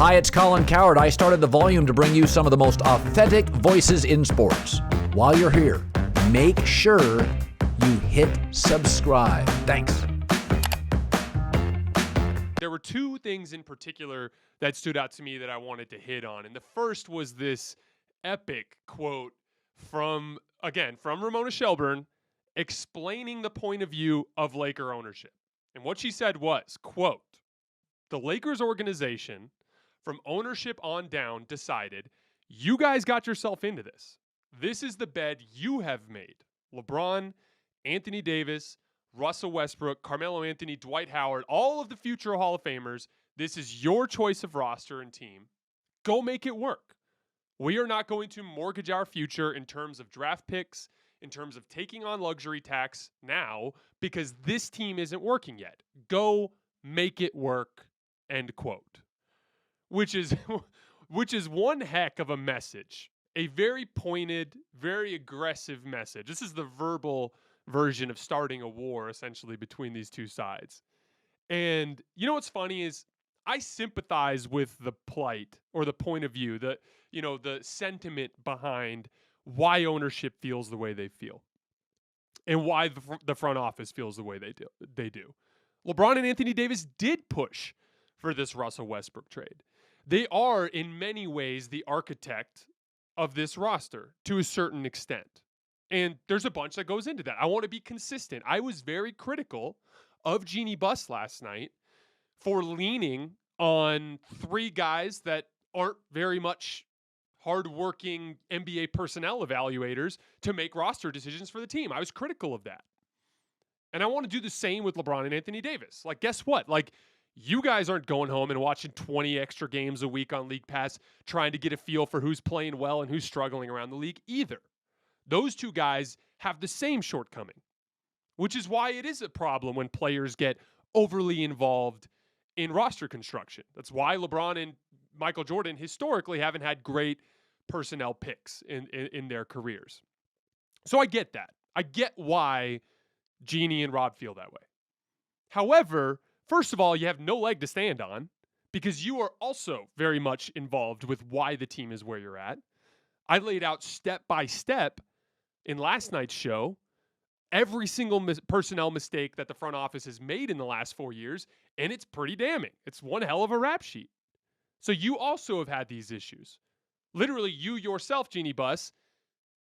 Hi, it's Colin Cowherd. I started The Volume to bring you some of the most authentic voices in sports. While you're here, make sure you hit subscribe. Thanks. There were two things in particular that stood out to me that I wanted to hit on. And the first was this epic quote from Ramona Shelburne explaining the point of view of Laker ownership. And what she said was, quote, "The Lakers organization from ownership on down decided, you guys got yourself into this. This is the bed you have made. LeBron, Anthony Davis, Russell Westbrook, Carmelo Anthony, Dwight Howard, all of the future Hall of Famers. This is your choice of roster and team. Go make it work. We are not going to mortgage our future in terms of draft picks, in terms of taking on luxury tax now, because this team isn't working yet. Go make it work," end quote. Which is one heck of a message. A very pointed, very aggressive message. This is the verbal version of starting a war, essentially, between these two sides. And you know what's funny is I sympathize with the plight or the point of view, the sentiment behind why ownership feels the way they feel and why the front office feels the way they do. LeBron and Anthony Davis did push for this Russell Westbrook trade. They are, in many ways, the architect of this roster to a certain extent. And there's a bunch that goes into that. I want to be consistent. I was very critical of Jeanie Buss last night for leaning on three guys that aren't very much hardworking NBA personnel evaluators to make roster decisions for the team. I was critical of that. And I want to do the same with LeBron and Anthony Davis. Like, guess what? Like, you guys aren't going home and watching 20 extra games a week on League Pass trying to get a feel for who's playing well and who's struggling around the league either. Those two guys have the same shortcoming, which is why it is a problem when players get overly involved in roster construction. That's why LeBron and Michael Jordan historically haven't had great personnel picks in their careers. So I get that. I get why Jeanie and Rob feel that way. However, first of all, you have no leg to stand on because you are also very much involved with why the team is where you're at. I laid out step by step in last night's show every single personnel mistake that the front office has made in the last 4 years, and it's pretty damning. It's one hell of a rap sheet. So you also have had these issues. Literally, you yourself, Jeanie Buss,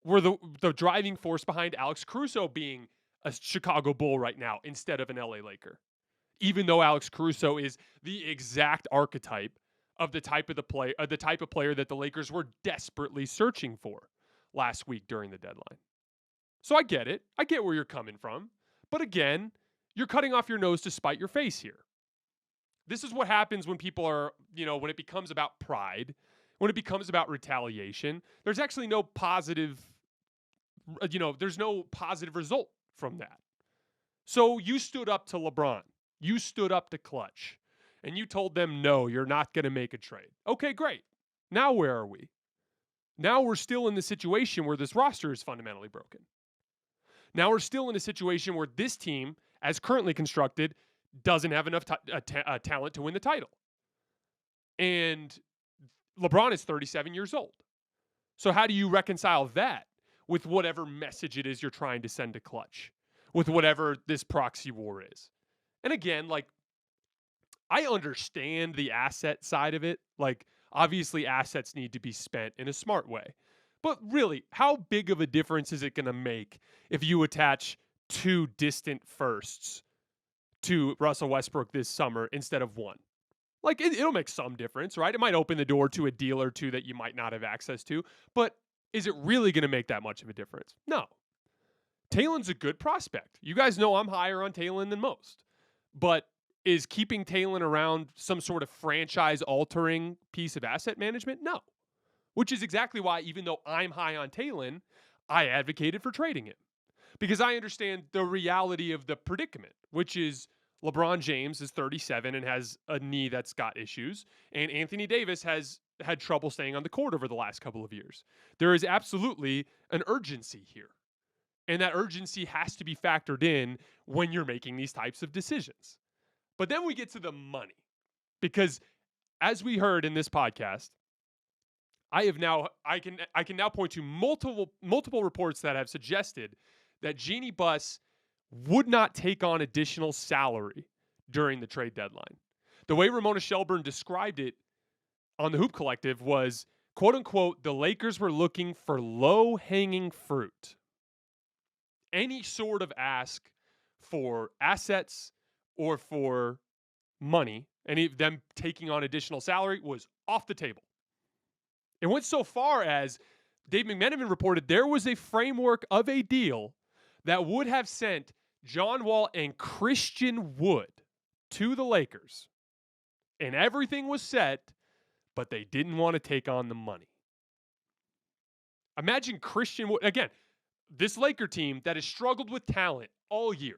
were the driving force behind Alex Caruso being a Chicago Bull right now instead of an LA Laker. Even though Alex Caruso is the exact archetype of the type of player that the Lakers were desperately searching for last week during the deadline. So I get it. I get where you're coming from. But again, you're cutting off your nose to spite your face here. This is what happens when people are, when it becomes about pride, when it becomes about retaliation. There's actually no positive, there's no positive result from that. So you stood up to LeBron. You stood up to Clutch. And you told them, no, you're not going to make a trade. Okay, great. Now where are we? Now we're still in the situation where this roster is fundamentally broken. Now we're still in a situation where this team, as currently constructed, doesn't have enough talent to win the title. And LeBron is 37 years old. So how do you reconcile that with whatever message it is you're trying to send to Clutch, with whatever this proxy war is? And again, I understand the asset side of it. Obviously, assets need to be spent in a smart way. But really, how big of a difference is it going to make if you attach two distant firsts to Russell Westbrook this summer instead of one? It'll make some difference, right? It might open the door to a deal or two that you might not have access to. But is it really going to make that much of a difference? No. Talen's a good prospect. You guys know I'm higher on Talen than most. But is keeping Talen around some sort of franchise-altering piece of asset management? No. Which is exactly why, even though I'm high on Talen, I advocated for trading him. Because I understand the reality of the predicament, which is LeBron James is 37 and has a knee that's got issues, and Anthony Davis has had trouble staying on the court over the last couple of years. There is absolutely an urgency here. And that urgency has to be factored in when you're making these types of decisions. But then we get to the money. Because as we heard in this podcast, I can now point to multiple reports that have suggested that Jeanie Buss would not take on additional salary during the trade deadline. The way Ramona Shelburne described it on the Hoop Collective was, quote unquote, the Lakers were looking for low-hanging fruit. Any sort of ask for assets or for money, any of them taking on additional salary, was off the table. It went so far as Dave McMenamin reported there was a framework of a deal that would have sent John Wall and Christian Wood to the Lakers. And everything was set, but they didn't want to take on the money. Imagine Christian Wood, again, this Laker team that has struggled with talent all year,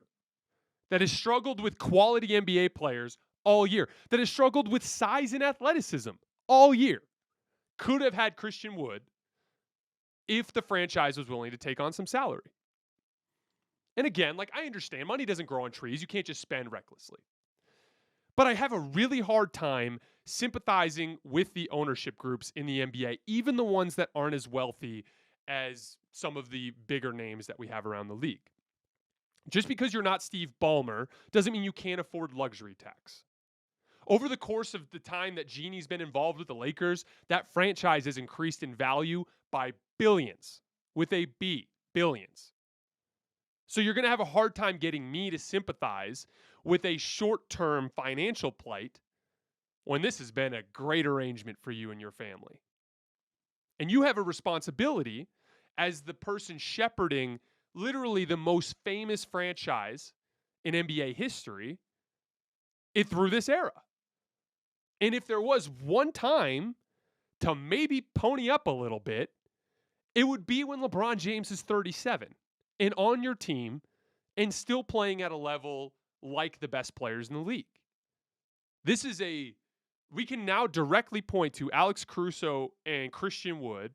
that has struggled with quality NBA players all year, that has struggled with size and athleticism all year, could have had Christian Wood if the franchise was willing to take on some salary. And again, like, I understand money doesn't grow on trees. You can't just spend recklessly. But I have a really hard time sympathizing with the ownership groups in the NBA, even the ones that aren't as wealthy as some of the bigger names that we have around the league. Just because you're not Steve Ballmer doesn't mean you can't afford luxury tax. Over the course of the time that Jeanie's been involved with the Lakers, that franchise has increased in value by billions, with a B, billions. So you're going to have a hard time getting me to sympathize with a short-term financial plight when this has been a great arrangement for you and your family. And you have a responsibility as the person shepherding literally the most famous franchise in NBA history through this era. And if there was one time to maybe pony up a little bit, it would be when LeBron James is 37 and on your team and still playing at a level like the best players in the league. We can now directly point to Alex Caruso and Christian Wood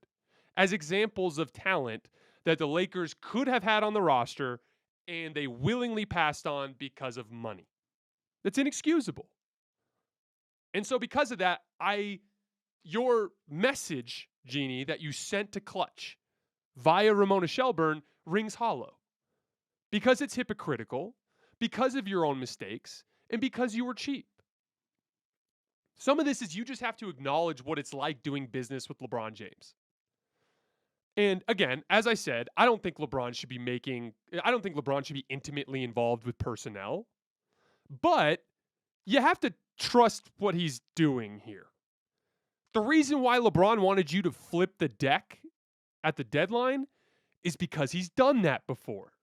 as examples of talent that the Lakers could have had on the roster and they willingly passed on because of money. That's inexcusable. And so because of that, your message, Jeanie, that you sent to Clutch via Ramona Shelburne rings hollow. Because it's hypocritical, because of your own mistakes, and because you were cheap. Some of this is you just have to acknowledge what it's like doing business with LeBron James. And again, as I said, I don't think LeBron should be intimately involved with personnel. But you have to trust what he's doing here. The reason why LeBron wanted you to flip the deck at the deadline is because he's done that before.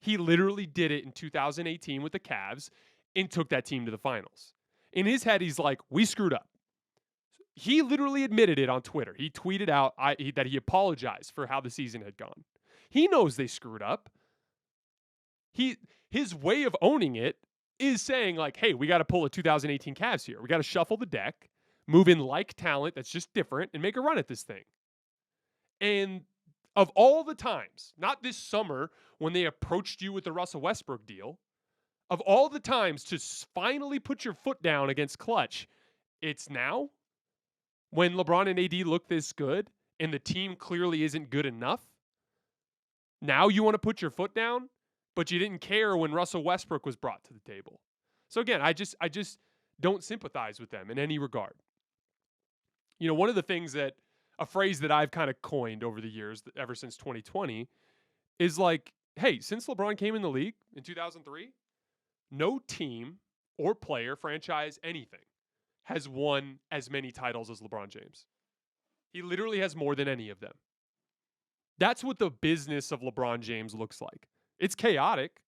He literally did it in 2018 with the Cavs and took that team to the finals. In his head, he's like, we screwed up. He literally admitted it on Twitter. He tweeted out that he apologized for how the season had gone. He knows they screwed up. His way of owning it is saying, like, hey, we got to pull a 2018 Cavs here. We got to shuffle the deck, move in like talent that's just different, and make a run at this thing. And of all the times, not this summer when they approached you with the Russell Westbrook deal, of all the times to finally put your foot down against Clutch, it's now when LeBron and AD look this good and the team clearly isn't good enough. Now you want to put your foot down, but you didn't care when Russell Westbrook was brought to the table. So again, I just don't sympathize with them in any regard. You know, one of the things a phrase that I've kind of coined over the years, ever since 2020, is like, hey, since LeBron came in the league in 2003, no team or player, franchise, anything, has won as many titles as LeBron James. He literally has more than any of them. That's what the business of LeBron James looks like. It's chaotic.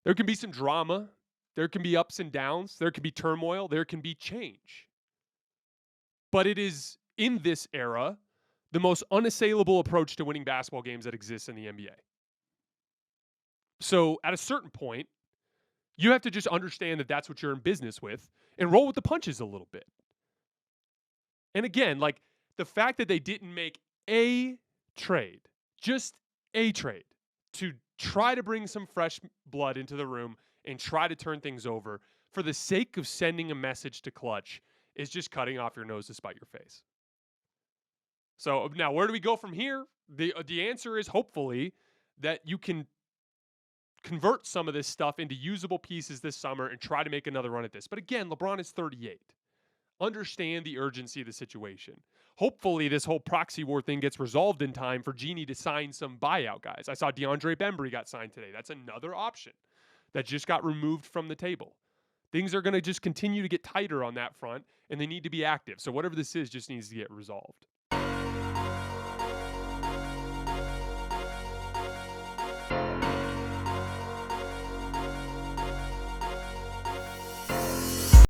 There can be some drama. There can be ups and downs. There can be turmoil. There can be change. But it is, in this era, the most unassailable approach to winning basketball games that exists in the NBA. So at a certain point, you have to just understand that that's what you're in business with and roll with the punches a little bit. And again, like, the fact that they didn't make a trade, just a trade, to try to bring some fresh blood into the room and try to turn things over for the sake of sending a message to Clutch is just cutting off your nose to spite your face. So now where do we go from here? The answer is hopefully that you can convert some of this stuff into usable pieces this summer and try to make another run at this. But again, LeBron is 38. Understand the urgency of the situation. Hopefully this whole proxy war thing gets resolved in time for Jeanie to sign some buyout guys. I saw DeAndre Bembry got signed today. That's another option that just got removed from the table. Things are going to just continue to get tighter on that front, and they need to be active. So whatever this is just needs to get resolved.